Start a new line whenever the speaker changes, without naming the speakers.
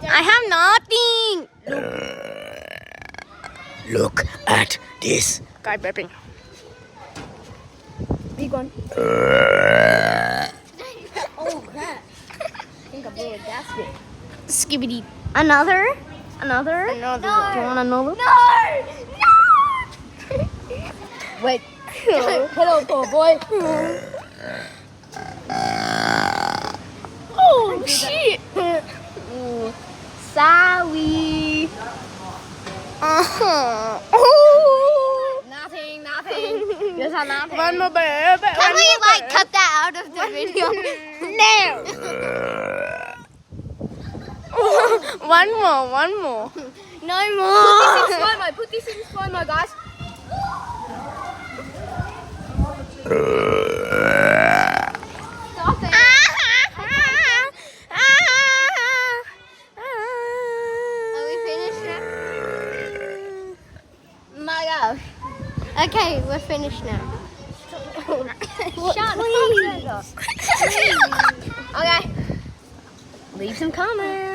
I have nothing.
Look at this.
Guy burping. Big one.
Oh crap! I think I blew a gasket.
Skibbity.
Another?
Another.
No!
Do you want another?
No! Wait. Hello, poor boy.
Oh shit.
Sorry.
Oh.
Nothing. Just have nothing.
One more baby.
Can we cut that out of the video?
No. One more.
No more. Put this in slow mo, guys. Stop it. Are we finished now? My gosh. Okay, we're finished now. Shut up. Okay. Leave some comments.